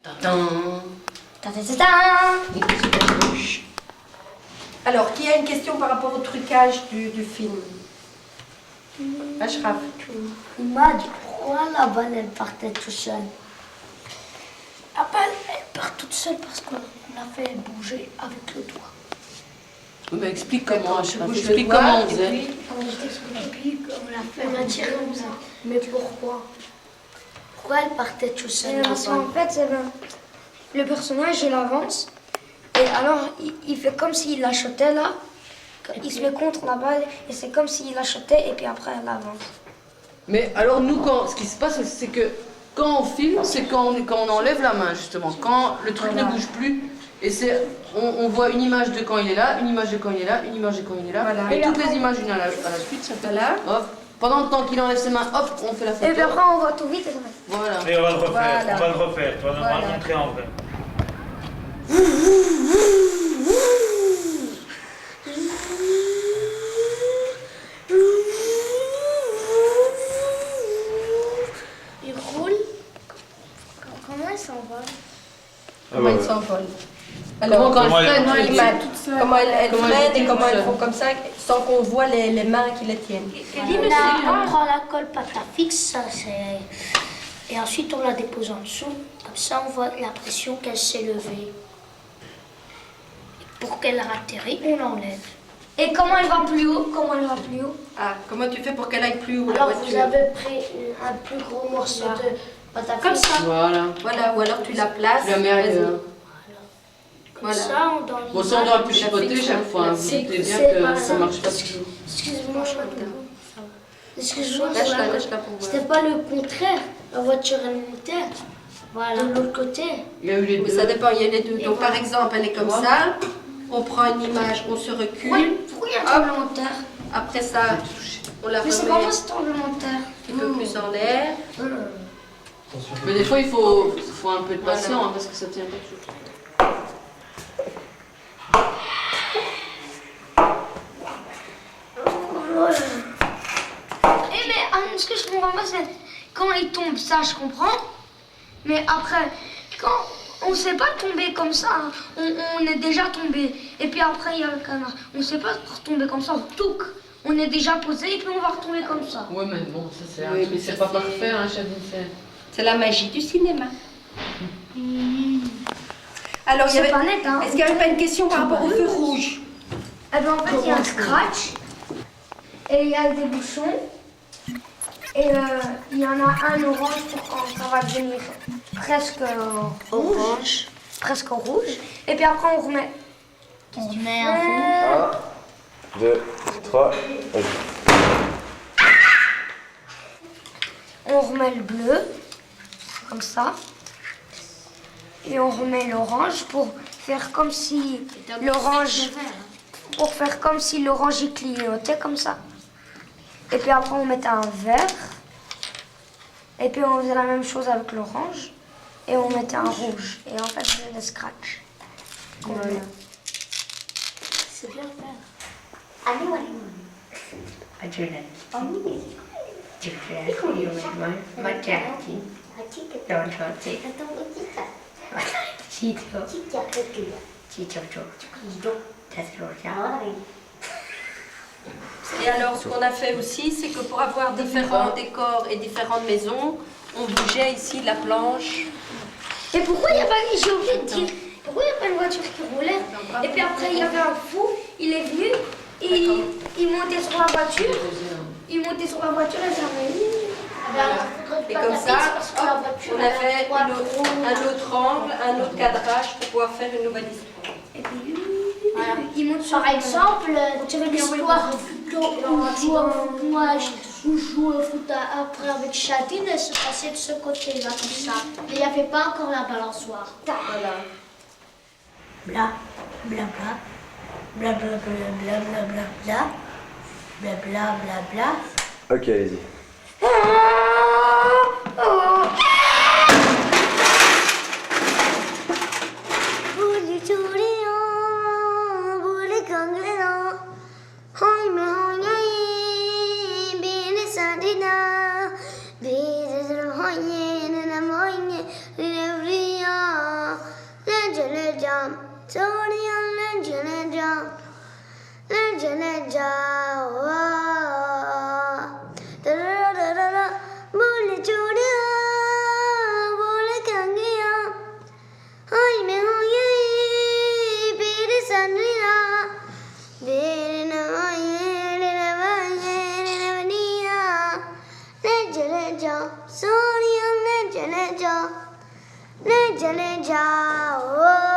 Tadam. Ta-ta-ta-ta. Alors, qui a une question par rapport au trucage du film? Ashraf. Il m'a dit pourquoi la balle elle partait toute seule. La balle elle part toute seule parce qu'on l'a fait bouger avec le doigt. Mais explique comment, Ashraf. bouges le Explique doigt, comment on et faisait. puis- On t'explique, puis on l'a fait. On a tiré comme ça. Mais pourquoi? Pourquoi elle partait toute seule la Parce balle? qu'en fait, le personnage il avance et alors il fait comme s'il l'achetait là. Il se met contre la balle et c'est comme s'il l'achetait et puis après elle avance. Mais alors nous, ce qui se passe, c'est que quand on filme, c'est quand on enlève la main justement, quand le truc ne bouge plus. Et on voit une image de quand il est là, une image de quand il est là, une image de quand il est là. Voilà. Et toutes les images une à la suite, ça fait Voilà. hop. Pendant le temps qu'il enlève ses mains, hop, on fait la photo. Et puis après on voit tout vite et ça fait. Voilà. Et on va le refaire, Voilà. on va le refaire. Tu vas nous Voilà. le montrer en vrai. Il roule. Comment elle s'envole? Comment ils s'envolent? Alors, Quand Comment elle elle- freine, les tu- mains, comment elles Comment elles freinent et tiennent comment elles toutes font comme ça sans qu'on voit les mains qui les tiennent. On prend la colle pâte à fixe, ça c'est. Et ensuite on la dépose en dessous. Comme ça on voit la pression qu'elle s'est levée. Pour qu'elle atterrit, on l'enlève. Et comment elle va plus haut? Comment elle va plus haut? Ah, comment tu fais pour qu'elle aille plus haut la Alors vous voiture? avez pris un plus gros morceau de pâte à Comme fixe. ça. Voilà. Voilà, ou alors tu la places. Tu la mets vas-y. ailleurs. Comme Voilà. ça, on donne. Bon, ça on doit plus La chipoter fixe, chaque fois. Hein. la Vous fixe, doutez bien c'est que pas ça ça. marche pas toujours. Excuse-moi, Excuse-moi, Lâche-la, lâche-la pour voir. c'était pas le contraire. La voiture elle montait. Voilà. De l'autre côté. Il y a eu les Mais deux. ça dépend, il y a les deux. Et Donc par voilà. exemple, elle est comme ça. On prend une image, on se recule. Pourquoi il y a un tremblement de terre? Après ça, on la Mais c'est pas remet moi ce tremblement de terre. un petit peu plus en l'air. Mais des fois, il faut un peu de patience hein, parce que ça tient pas toujours. Mais ce que je comprends pas, c'est quand il tombe, ça je comprends. Mais après, quand on sait pas tomber comme ça, on est déjà tombé. Et puis après, il y a le canard. On sait pas retomber comme ça, touc. On est déjà posé et puis on va retomber comme ça. Ouais, mais bon, ça c'est Oui, un truc, mais c'est ça, pas c'est- parfait, hein, Chadine. C'est la magie du cinéma. Alors, il y C'est avait... pas net, hein. Est-ce qu'il n'y avait pas une question par rapport au feu rouge? Eh ben, en fait, il y a un scratch. Et il y a des bouchons. Et il y en a un orange pour quand ça va devenir presque orange. Presque rouge. Et puis après, on remet. On met un rouge. 1, 2, 3, On remet le bleu, comme ça. Et on remet l'orange pour faire comme si l'orange... Pour faire comme si l'orange y clignotait, comme ça. Et puis après, on mettait un vert. Et puis on faisait la même chose avec l'orange. Et on mettait un rouge. Et en fait, c'est des scratch. Voilà. C'est bien fait. Et alors, ce qu'on a fait aussi, c'est que pour avoir différents décors et différentes maisons, on bougeait ici la planche. Et pourquoi il n'y a pas... J'ai oublié de dire... Pourquoi il n'y a pas une voiture qui roulait? Et puis après, il y avait un fou. Il est venu. Il montait sur la voiture. Il montait sur la voiture et ça Et comme ça, hop, on a fait un autre angle, un autre cadrage pour pouvoir faire une nouvelle histoire. Et puis... Il monte sur Par exemple, l'histoire moi je joue au foot après avec Chadine, elle se passait de ce côté-là comme ça. Mais il n'y avait pas encore la balançoire. Voilà. Bla, bla, bla, bla, bla, bla, bla, bla, bla, bla, bla, bla, bla, bla. Ok, allez-y. Be Sonia ले चले जाओ बोले चूड़िया बोले कंगिया हाय मैं हूँ ये पीर सनिया बेर नवाये नवनिया ले चले जाओ सोनिया ले चले जाओ